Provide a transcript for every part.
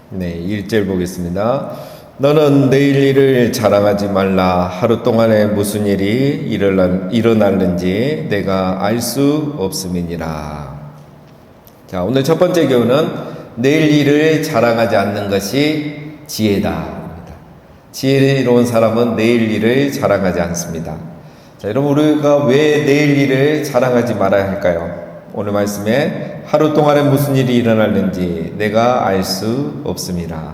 네, 1절 보겠습니다. 너는 내일 일을 자랑하지 말라. 하루 동안에 무슨 일이 일어날는지 내가 알 수 없음이니라. 자, 오늘 첫 번째 교훈은 내일 일을 자랑하지 않는 것이 지혜다. 지혜로운 사람은 내일 일을 자랑하지 않습니다. 자, 여러분, 우리가 왜 내일 일을 자랑하지 말아야 할까요? 오늘 말씀에 하루 동안에 무슨 일이 일어날는지 내가 알 수 없습니다.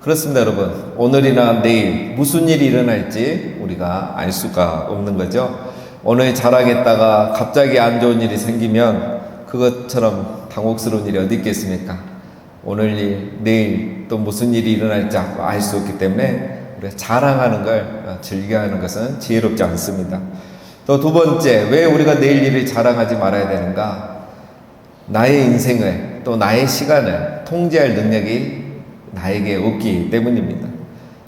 그렇습니다, 여러분. 오늘이나 내일 무슨 일이 일어날지 우리가 알 수가 없는 거죠. 오늘 자랑했다가 갑자기 안 좋은 일이 생기면 그것처럼 당혹스러운 일이 어디 있겠습니까? 오늘 일, 내일 또 무슨 일이 일어날지 알 수 없기 때문에 우리가 자랑하는 걸 즐겨하는 것은 지혜롭지 않습니다. 또 두 번째, 왜 우리가 내일 일을 자랑하지 말아야 되는가? 나의 인생을 또 나의 시간을 통제할 능력이 나에게 없기 때문입니다.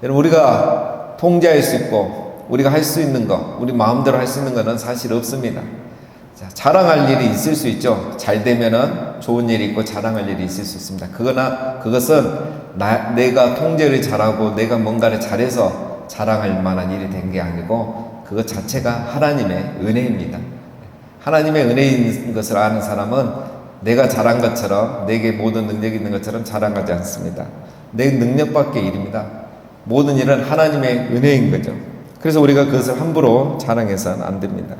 여러분, 우리가 통제할 수 있고 우리가 할 수 있는 거, 우리 마음대로 할 수 있는 것은 사실 없습니다. 자, 자랑할 일이 있을 수 있죠. 잘 되면은 좋은 일이 있고 자랑할 일이 있을 수 있습니다. 그것은 내가 통제를 잘하고 내가 뭔가를 잘해서 자랑할 만한 일이 된 게 아니고 그것 자체가 하나님의 은혜입니다. 하나님의 은혜인 것을 아는 사람은 내가 잘한 것처럼, 내게 모든 능력이 있는 것처럼 자랑하지 않습니다. 내 능력밖의 일입니다. 모든 일은 하나님의 은혜인 거죠. 그래서 우리가 그것을 함부로 자랑해서는 안 됩니다.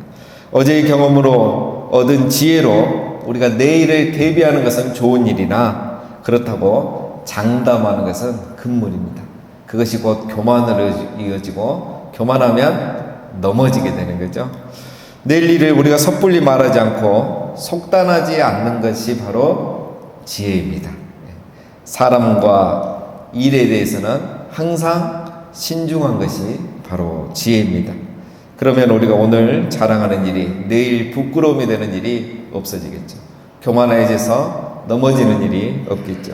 어제의 경험으로 얻은 지혜로 우리가 내일을 대비하는 것은 좋은 일이나 그렇다고 장담하는 것은 금물입니다. 그것이 곧 교만으로 이어지고 교만하면 넘어지게 되는 거죠. 내일 일을 우리가 섣불리 말하지 않고 속단하지 않는 것이 바로 지혜입니다. 사람과 일에 대해서는 항상 신중한 것이 바로 지혜입니다. 그러면 우리가 오늘 자랑하는 일이 내일 부끄러움이 되는 일이 없어지겠죠. 교만해져서 넘어지는 일이 없겠죠.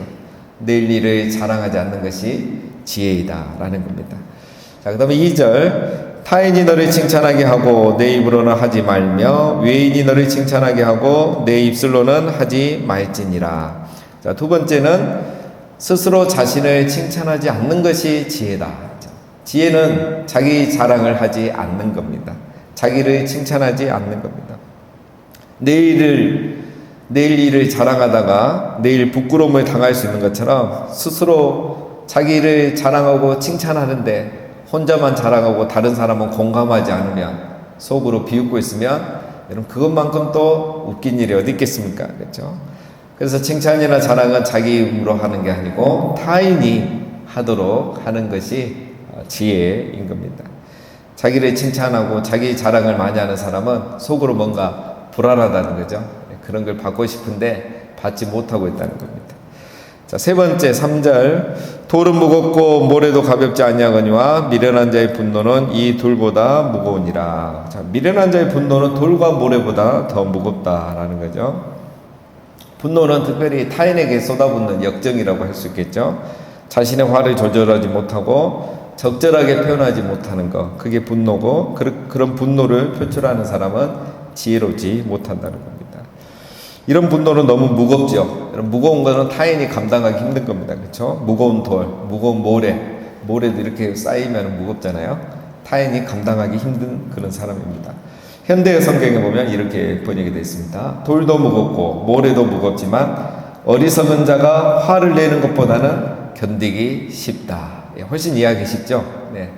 내일 일을 자랑하지 않는 것이 지혜이다라는 겁니다. 자, 그 다음에 2절, 타인이 너를 칭찬하게 하고 내 입으로는 하지 말며 외인이 너를 칭찬하게 하고 내 입술로는 하지 말지니라. 자, 두 번째는 스스로 자신을 칭찬하지 않는 것이 지혜다. 지혜는 자기 자랑을 하지 않는 겁니다. 자기를 칭찬하지 않는 겁니다. 내일 일을 자랑하다가 내일 부끄러움을 당할 수 있는 것처럼 스스로 자기를 자랑하고 칭찬하는데 혼자만 자랑하고 다른 사람은 공감하지 않으면 속으로 비웃고 있으면 여러분 그것만큼 또 웃긴 일이 어디 있겠습니까? 그렇죠? 그래서 칭찬이나 자랑은 자기 힘으로 하는 게 아니고 타인이 하도록 하는 것이 지혜인 겁니다. 자기를 칭찬하고 자기 자랑을 많이 하는 사람은 속으로 뭔가 불안하다는 거죠. 그런 걸 받고 싶은데 받지 못하고 있다는 겁니다. 자, 세 번째 3절, 돌은 무겁고 모래도 가볍지 아니하거니와 미련한 자의 분노는 이 돌보다 무거우니라. 자, 미련한 자의 분노는 돌과 모래보다 더 무겁다라는 거죠. 분노는 특별히 타인에게 쏟아붓는 역정이라고 할 수 있겠죠. 자신의 화를 조절하지 못하고 적절하게 표현하지 못하는 것, 그게 분노고 그런 분노를 표출하는 사람은 지혜롭지 못한다는 겁니다. 이런 분노는 너무 무겁죠. 무거운 거는 타인이 감당하기 힘든 겁니다. 그렇죠? 무거운 돌, 무거운 모래도 이렇게 쌓이면 무겁잖아요. 타인이 감당하기 힘든 그런 사람입니다. 현대의 성경에 보면 이렇게 번역이 되어 있습니다. 돌도 무겁고 모래도 무겁지만 어리석은 자가 화를 내는 것보다는 견디기 쉽다. 훨씬 이해하기 쉽죠? 네.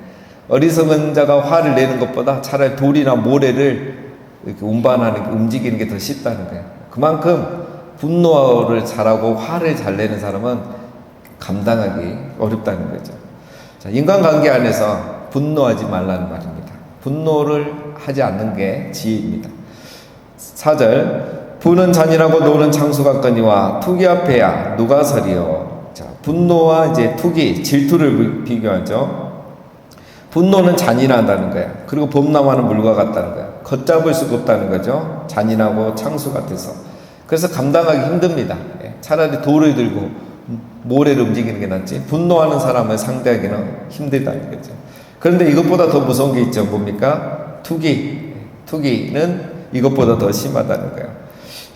어리석은 자가 화를 내는 것보다 차라리 돌이나 모래를 이렇게 움직이는 게 더 쉽다는 거예요. 그만큼 분노를 잘하고 화를 잘 내는 사람은 감당하기 어렵다는 거죠. 자, 인간관계 안에서 분노하지 말라는 말입니다. 분노를 하지 않는 게 지혜입니다. 4절, 부는 잔인하고 노는 창수 같거니와 투기 앞에야 누가 서리요. 자, 분노와 이제 투기, 질투를 비교하죠. 분노는 잔인하다는 거예요. 그리고 봄나무는 물과 같다는 거예요. 걷잡을 수가 없다는 거죠. 잔인하고 창수 같아서. 그래서 감당하기 힘듭니다. 차라리 돌을 들고 모래를 움직이는 게 낫지 분노하는 사람을 상대하기는 힘들다는 거죠. 그런데 이것보다 더 무서운 게 있죠. 뭡니까? 투기는 이것보다 더 심하다는 거예요.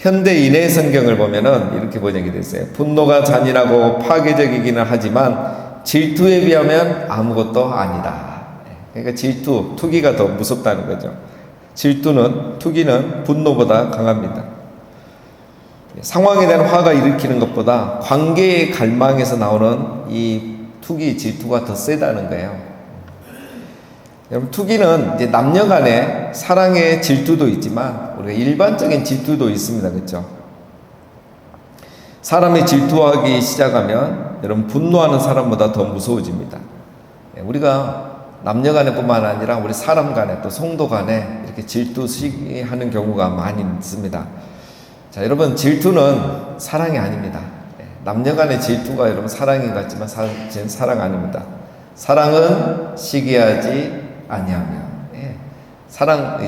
현대인의 성경을 보면은 이렇게 번역이 됐어요. 분노가 잔인하고 파괴적이기는 하지만 질투에 비하면 아무것도 아니다. 그러니까 질투, 투기가 더 무섭다는 거죠. 투기는 분노보다 강합니다. 상황에 대한 화가 일으키는 것보다 관계의 갈망에서 나오는 이 투기, 질투가 더 세다는 거예요. 여러분, 투기는 이제 남녀 간의 사랑의 질투도 있지만 우리가 일반적인 질투도 있습니다. 그렇죠? 사람이 질투하기 시작하면 여러분 분노하는 사람보다 더 무서워집니다. 우리가 남녀 간에 뿐만 아니라 우리 사람 간에 또 성도 간에 이렇게 질투하는 경우가 많이 있습니다. 자, 여러분, 질투는 사랑이 아닙니다. 남녀 간의 질투가 여러분 사랑인 것 같지만 사랑 아닙니다. 사랑은 시기하지 아니하며.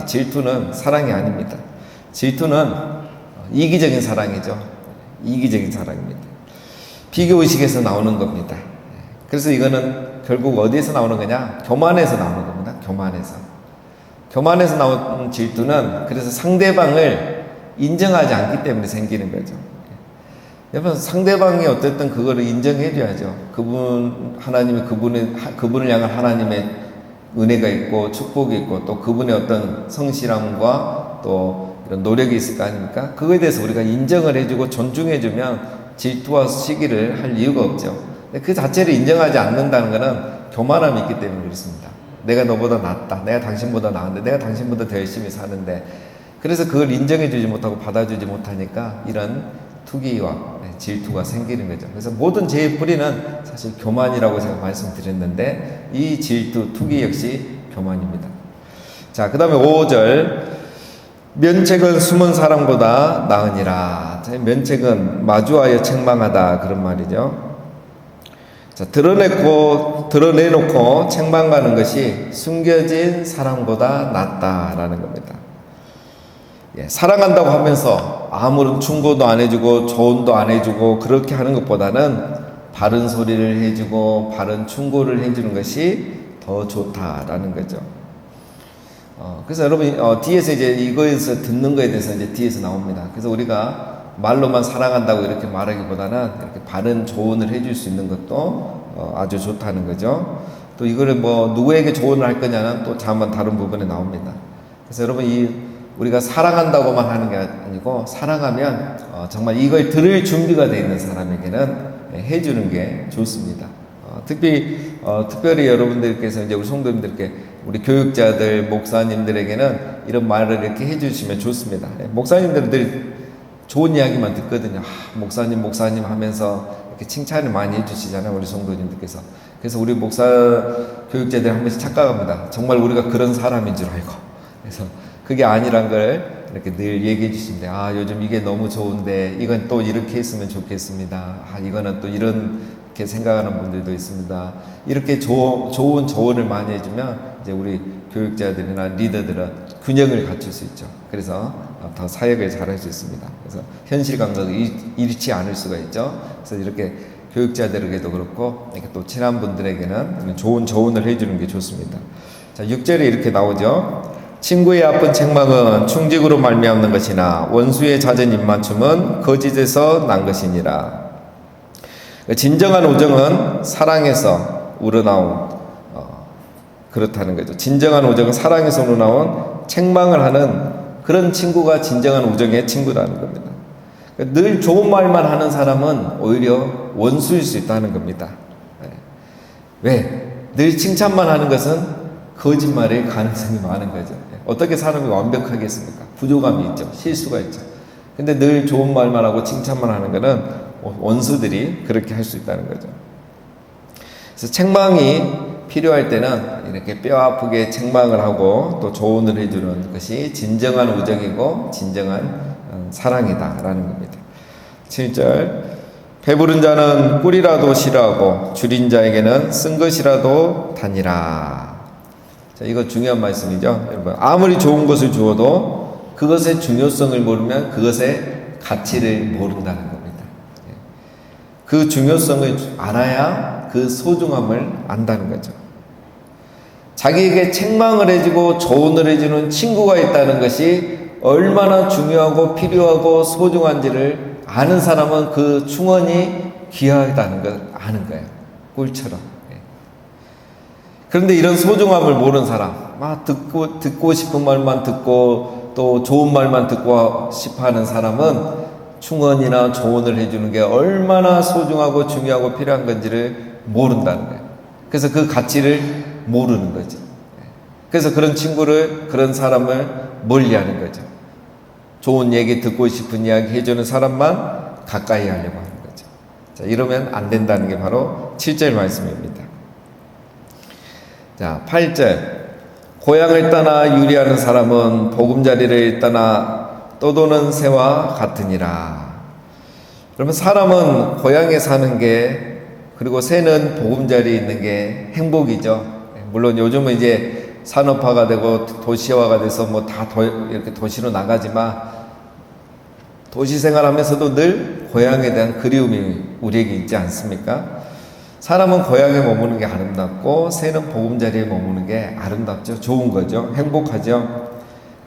질투는 사랑이 아닙니다. 질투는 이기적인 사랑이죠. 이기적인 사랑입니다. 비교의식에서 나오는 겁니다. 그래서 이거는 결국 어디에서 나오는 거냐? 교만에서 나오는 겁니다. 교만에서 나오는 질투는 그래서 상대방을 인정하지 않기 때문에 생기는 거죠. 여러분, 상대방이 어쨌든 그거를 인정해줘야죠. 하나님의 그분을 향한 하나님의 은혜가 있고 축복이 있고 또 그분의 어떤 성실함과 또 이런 노력이 있을 거 아닙니까? 그거에 대해서 우리가 인정을 해주고 존중해주면 질투와 시기를 할 이유가 없죠. 그 자체를 인정하지 않는다는 것은 교만함이 있기 때문에 그렇습니다. 내가 너보다 낫다. 내가 당신보다 나은데. 내가 당신보다 더 열심히 사는데. 그래서 그걸 인정해주지 못하고 받아주지 못하니까 이런 투기와 질투가 생기는 거죠. 그래서 모든 죄의 뿌리는 사실 교만이라고 제가 말씀드렸는데 이 질투, 투기 역시 교만입니다. 자, 그 다음에 5절. 면책은 숨은 사람보다 나으니라. 면책은 마주하여 책망하다, 그런 말이죠. 자, 드러내놓고 책망하는 것이 숨겨진 사랑보다 낫다라는 겁니다. 사랑한다고 하면서 아무런 충고도 안 해주고 조언도 안 해주고 그렇게 하는 것보다는 바른 소리를 해주고 바른 충고를 해주는 것이 더 좋다라는 거죠. 그래서 여러분, 뒤에서 이제 이거에서 듣는 거에 대해서 이제 뒤에서 나옵니다. 그래서 우리가 말로만 사랑한다고 이렇게 말하기보다는 이렇게 바른 조언을 해줄 수 있는 것도 아주 좋다는 거죠. 또 이거를 누구에게 조언을 할 거냐는 또 다른 부분에 나옵니다. 그래서 여러분, 우리가 사랑한다고만 하는 게 아니고 사랑하면 정말 이걸 들을 준비가 되어 있는 사람에게는 해주는 게 좋습니다. 특별히 여러분들께서 이제 우리 성도님들께 우리 교육자들, 목사님들에게는 이런 말을 이렇게 해주시면 좋습니다. 목사님들은 늘 좋은 이야기만 듣거든요. 목사님 하면서 이렇게 칭찬을 많이 해주시잖아요, 우리 성도님들께서. 그래서 우리 목사 교육자들 한 번씩 착각합니다. 정말 우리가 그런 사람인 줄 알고. 그래서 그게 아니란 걸 이렇게 늘 얘기해 주십니다. 요즘 이게 너무 좋은데 이건 또 이렇게 했으면 좋겠습니다. 이거는 또 이렇게 생각하는 분들도 있습니다. 이렇게 좋은 조언을 많이 해주면 이제 우리 교육자들이나 리더들은 균형을 갖출 수 있죠. 그래서 더 사역을 잘할 수 있습니다. 그래서 현실 감각이 잃지 않을 수가 있죠. 그래서 이렇게 교육자들에게도 그렇고 이렇게 또 친한 분들에게는 좋은 조언을 해주는 게 좋습니다. 자, 6절에 이렇게 나오죠. 친구의 아픈 책망은 충직으로 말미암는 것이나 원수의 잦은 입맞춤은 거짓에서 난 것이니라. 진정한 우정은 사랑에서 우러나온 그렇다는 거죠. 진정한 우정은 사랑에서 우러나온 책망을 하는 그런 친구가 진정한 우정의 친구라는 겁니다. 늘 좋은 말만 하는 사람은 오히려 원수일 수 있다는 겁니다. 왜? 늘 칭찬만 하는 것은 거짓말의 가능성이 많은 거죠. 어떻게 사람이 완벽하겠습니까? 부족함이 있죠. 실수가 있죠. 근데 늘 좋은 말만 하고 칭찬만 하는 거는 원수들이 그렇게 할 수 있다는 거죠. 그래서 책망이 필요할 때는 이렇게 뼈 아프게 책망을 하고 또 조언을 해주는 것이 진정한 우정이고 진정한 사랑이다라는 겁니다. 7절. 배부른 자는 꿀이라도 싫어하고 줄인 자에게는 쓴 것이라도 다니라. 자, 이거 중요한 말씀이죠. 여러분, 아무리 좋은 것을 주어도 그것의 중요성을 모르면 그것의 가치를 모른다는 겁니다. 그 중요성을 알아야 그 소중함을 안다는 거죠. 자기에게 책망을 해주고 조언을 해주는 친구가 있다는 것이 얼마나 중요하고 필요하고 소중한지를 아는 사람은 그 충원이 귀하다는 걸 아는 거예요. 꿀처럼. 그런데 이런 소중함을 모르는 사람, 듣고 싶은 말만 듣고 또 좋은 말만 듣고 싶어 하는 사람은 충원이나 조언을 해주는 게 얼마나 소중하고 중요하고 필요한 건지를 모른다는 거예요. 그래서 그 가치를 모르는 거죠. 그래서 그런 친구를, 그런 사람을 멀리하는 거죠. 좋은 얘기, 듣고 싶은 이야기 해주는 사람만 가까이 하려고 하는 거죠. 자, 이러면 안 된다는 게 바로 7절 말씀입니다. 자, 8절. 고향을 떠나 유리하는 사람은 보금자리를 떠나 떠도는 새와 같으니라. 그러면 사람은 고향에 사는 게, 그리고 새는 보금자리에 있는 게 행복이죠. 물론 요즘은 이제 산업화가 되고 도시화가 돼서 뭐 다 이렇게 도시로 나가지만 도시 생활하면서도 늘 고향에 대한 그리움이 우리에게 있지 않습니까? 사람은 고향에 머무는 게 아름답고 새는 보금자리에 머무는 게 아름답죠. 좋은 거죠. 행복하죠.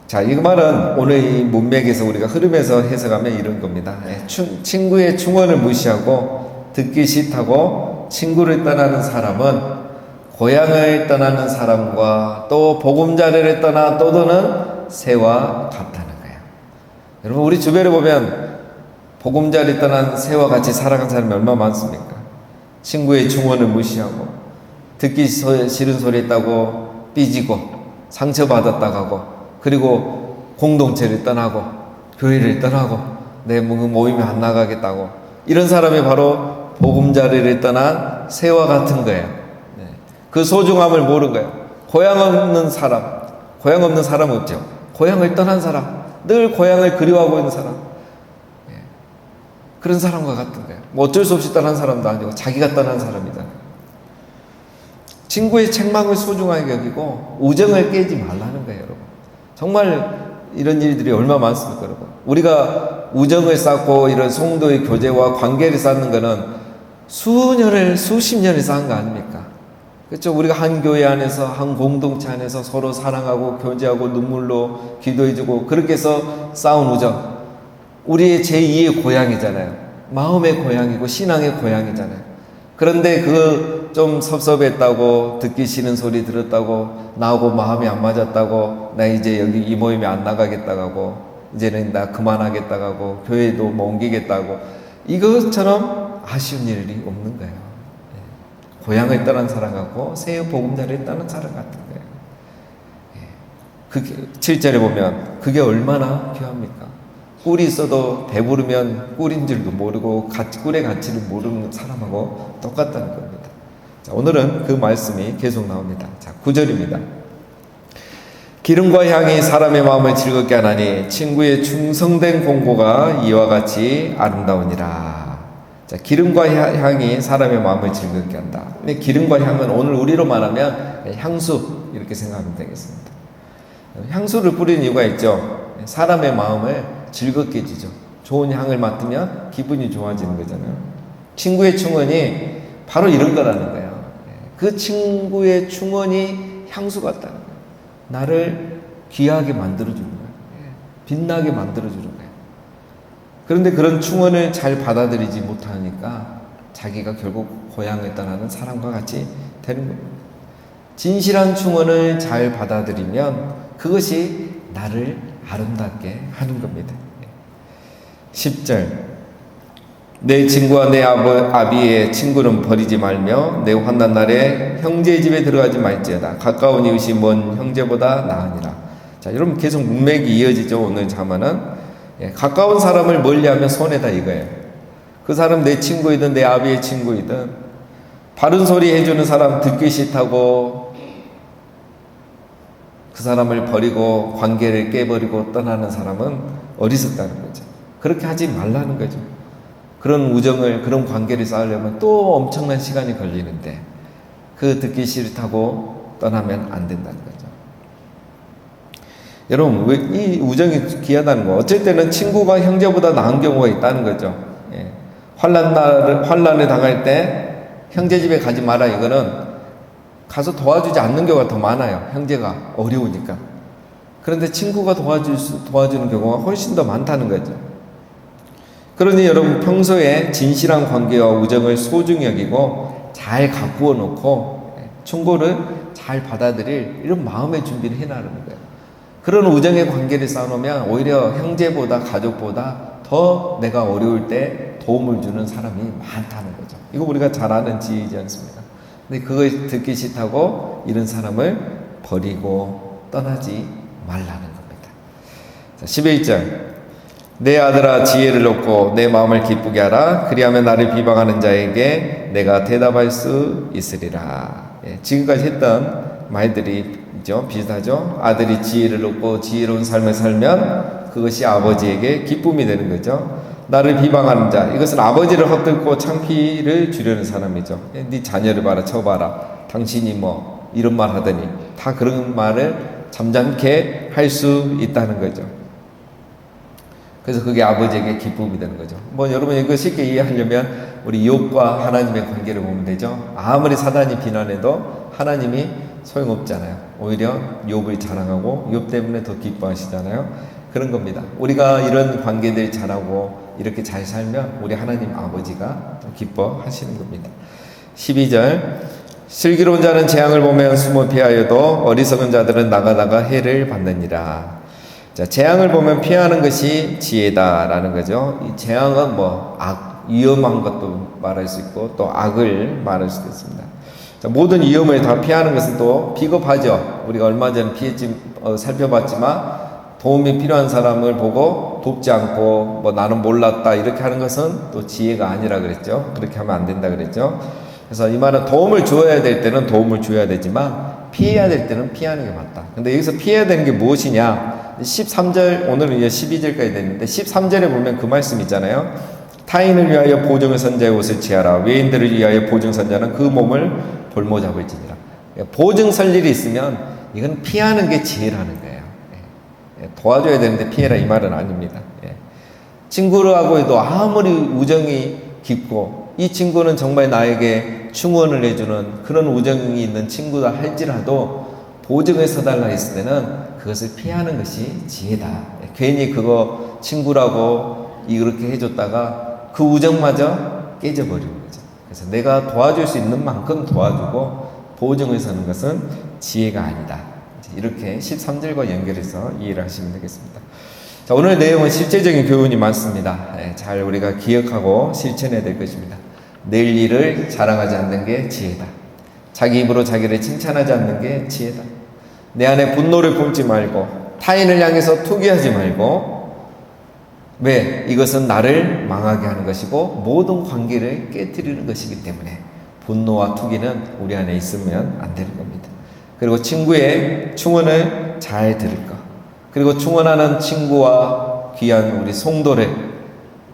자, 이 말은 오늘 이 문맥에서 우리가 흐름에서 해석하면 이런 겁니다. 친구의 충원을 무시하고 듣기 싫다고 친구를 떠나는 사람은 고향을 떠나는 사람과 또 보금자리를 떠나 떠도는 새와 같다는 거예요. 여러분, 우리 주변에 보면 보금자리 떠난 새와 같이 살아간 사람이 얼마나 많습니까? 친구의 충원을 무시하고 듣기 싫은 소리 했다고 삐지고 상처받았다고 하고, 그리고 공동체를 떠나고 교회를 떠나고 내 모임에 안 나가겠다고, 이런 사람이 바로 보금자리를 떠난 새와 같은 거예요. 그 소중함을 모르는 거예요. 고향 없는 사람 없죠. 고향을 떠난 사람, 늘 고향을 그리워하고 있는 사람, 그런 사람과 같은 거예요. 뭐 어쩔 수 없이 떠난 사람도 아니고 자기가 떠난 사람이잖아요. 친구의 책망을 소중하게 여기고 우정을 깨지 말라는 거예요, 여러분. 정말 이런 일들이 얼마나 많습니까, 여러분. 우리가 우정을 쌓고 이런 성도의 교제와 관계를 쌓는 거는 수십 년을 쌓은 거 아닙니까? 그렇죠? 우리가 한 교회 안에서, 한 공동체 안에서 서로 사랑하고 교제하고 눈물로 기도해주고 그렇게 해서 쌓은 우정. 우리의 제2의 고향이잖아요. 마음의 고향이고 신앙의 고향이잖아요. 그런데 그 좀 섭섭했다고, 듣기 싫은 소리 들었다고, 나하고 마음이 안 맞았다고, 나 이제 여기 이 모임에 안 나가겠다고 하고, 이제는 나 그만하겠다고 하고, 교회도 뭐 옮기겠다고, 이것처럼 아쉬운 일이 없는 거예요. 고향을 떠난 사람 같고 새 보금자리를 떠난 사람 같은 거예요. 그게 7절에 보면 그게 얼마나 귀합니까? 꿀이 있어도 배부르면 꿀인 줄도 모르고 꿀의 가치를 모르는 사람하고 똑같다는 겁니다. 자, 오늘은 그 말씀이 계속 나옵니다. 자, 9절입니다. 기름과 향이 사람의 마음을 즐겁게 하나니 친구의 충성된 공고가 이와 같이 아름다우니라. 자, 기름과 향이 사람의 마음을 즐겁게 한다. 근데 기름과 향은 오늘 우리로 말하면 향수, 이렇게 생각하면 되겠습니다. 향수를 뿌리는 이유가 있죠. 사람의 마음을 즐겁게 해주죠. 좋은 향을 맡으면 기분이 좋아지는 거잖아요. 친구의 충원이 바로 이런 거라는 거예요. 그 친구의 충원이 향수 같다는 거예요. 나를 귀하게 만들어주는 거예요. 빛나게 만들어주는 거예요. 그런데 그런 충원을 잘 받아들이지 못하니까 자기가 결국 고향을 떠나는 사람과 같이 되는 겁니다. 진실한 충원을 잘 받아들이면 그것이 나를 아름답게 하는 겁니다. 10절. 내 친구와 내 아비의 친구는 버리지 말며 내 환난 날에 형제의 집에 들어가지 말지어다. 가까운 이웃이 먼 형제보다 나으니라. 자, 여러분 계속 문맥이 이어지죠. 오늘 자만은 가까운 사람을 멀리하면 손해다 이거예요. 그 사람 내 친구이든 내 아비의 친구이든 바른 소리 해주는 사람 듣기 싫다고 그 사람을 버리고 관계를 깨버리고 떠나는 사람은 어리석다는 거죠. 그렇게 하지 말라는 거죠. 그런 우정을, 그런 관계를 쌓으려면 또 엄청난 시간이 걸리는데 그 듣기 싫다고 떠나면 안 된다는 거죠. 여러분, 왜 이 우정이 귀하다는 거? 어쩔 때는 친구가 형제보다 나은 경우가 있다는 거죠. 환난에 당할 때 형제 집에 가지 마라. 이거는 가서 도와주지 않는 경우가 더 많아요. 형제가 어려우니까. 그런데 친구가 도와주는 경우가 훨씬 더 많다는 거죠. 그러니 여러분 평소에 진실한 관계와 우정을 소중히 여기고 잘 가꾸어 놓고 충고를 잘 받아들일 이런 마음의 준비를 해나가는 거예요. 그런 우정의 관계를 쌓아놓으면 오히려 형제보다 가족보다 더 내가 어려울 때 도움을 주는 사람이 많다는 거죠. 이거 우리가 잘 아는 지혜이지 않습니까? 근데 그걸 듣기 싫다고 이런 사람을 버리고 떠나지 말라는 겁니다. 자, 11절. 내 아들아 지혜를 얻고 내 마음을 기쁘게 하라. 그리하면 나를 비방하는 자에게 내가 대답할 수 있으리라. 지금까지 했던 말들이 비슷하죠. 아들이 지혜를 얻고 지혜로운 삶을 살면 그것이 아버지에게 기쁨이 되는 거죠. 나를 비방하는 자, 이것은 아버지를 헛들고 창피를 주려는 사람이죠. 네 자녀를 봐라, 쳐봐라, 당신이 뭐 이런 말 하더니, 다 그런 말을 잠잠케 할 수 있다는 거죠. 그래서 그게 아버지에게 기쁨이 되는 거죠. 뭐 여러분 이거 쉽게 이해하려면 우리 욥과 하나님의 관계를 보면 되죠. 아무리 사단이 비난해도 하나님이 소용없잖아요. 오히려 욥을 자랑하고 욥 때문에 더 기뻐하시잖아요. 그런 겁니다. 우리가 이런 관계들 잘하고 이렇게 잘 살면 우리 하나님 아버지가 기뻐하시는 겁니다. 12절. 슬기로운 자는 재앙을 보면 숨어 피하여도 어리석은 자들은 나가다가 해를 받느니라. 자, 재앙을 보면 피하는 것이 지혜다라는 거죠. 이 재앙은 뭐 위험한 것도 말할 수 있고 또 악을 말할 수도 있습니다. 자, 모든 위험을 다 피하는 것은 또 비겁하죠. 우리가 얼마 전에 살펴봤지만 도움이 필요한 사람을 보고 돕지 않고 뭐 나는 몰랐다 이렇게 하는 것은 또 지혜가 아니라 그랬죠. 그렇게 하면 안 된다 그랬죠. 그래서 이 말은 도움을 줘야 될 때는 도움을 줘야 되지만 피해야 될 때는 피하는 게 맞다. 근데 여기서 피해야 되는 게 무엇이냐? 13절, 오늘은 이제 12절까지 됐는데 13절에 보면 그 말씀 있잖아요. 타인을 위하여 보증을 선 자의 옷을 취하라. 외인들을 위하여 보증 선 자는 그 몸을 볼모 잡을지니라. 보증 설 일이 있으면 이건 피하는 게 지혜라는 거예요. 도와줘야 되는데 피해라 이 말은 아닙니다. 친구하고 해도 아무리 우정이 깊고 이 친구는 정말 나에게 충원을 해주는 그런 우정이 있는 친구다 할지라도 보증을 서달라 했을 때는 그것을 피하는 것이 지혜다. 괜히 그거 친구라고 이렇게 해줬다가 그 우정마저 깨져버리는 거죠. 그래서 내가 도와줄 수 있는 만큼 도와주고 보증을 서는 것은 지혜가 아니다. 이렇게 13절과 연결해서 이해를 하시면 되겠습니다. 자, 오늘 내용은 실제적인 교훈이 많습니다. 잘 우리가 기억하고 실천해야 될 것입니다. 낼 일을 자랑하지 않는 게 지혜다. 자기 입으로 자기를 칭찬하지 않는 게 지혜다. 내 안에 분노를 품지 말고 타인을 향해서 투기하지 말고 왜? 이것은 나를 망하게 하는 것이고 모든 관계를 깨뜨리는 것이기 때문에 분노와 투기는 우리 안에 있으면 안 되는 겁니다. 그리고 친구의 충언을 잘 들을 것. 그리고 충언하는 친구와 귀한 우리 성도를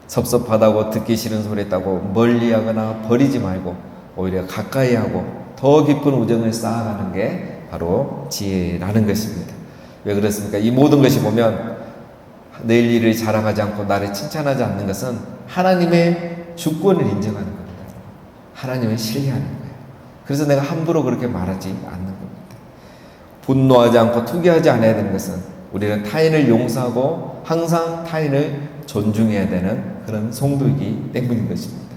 섭섭하다고 듣기 싫은 소리 했다고 멀리하거나 버리지 말고 오히려 가까이 하고 더 깊은 우정을 쌓아가는 게 바로 지혜라는 것입니다. 왜 그렇습니까? 이 모든 것이 보면 낼 일을 자랑하지 않고 나를 칭찬하지 않는 것은 하나님의 주권을 인정하는 겁니다. 하나님을 신뢰하는 거예요. 그래서 내가 함부로 그렇게 말하지 않는 겁니다. 분노하지 않고 투기하지 않아야 되는 것은 우리는 타인을 용서하고 항상 타인을 존중해야 되는 그런 성도이기 때문인 것입니다.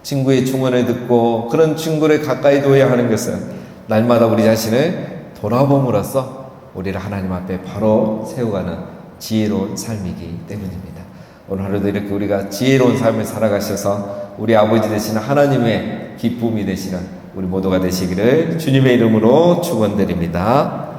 친구의 충언을 듣고 그런 친구를 가까이 둬야 하는 것은 날마다 우리 자신을 돌아봄으로써 우리를 하나님 앞에 바로 세워가는 지혜로운 삶이기 때문입니다. 오늘 하루도 이렇게 우리가 지혜로운 삶을 살아가셔서 우리 아버지 되시는 하나님의 기쁨이 되시는 우리 모두가 되시기를 주님의 이름으로 축원드립니다.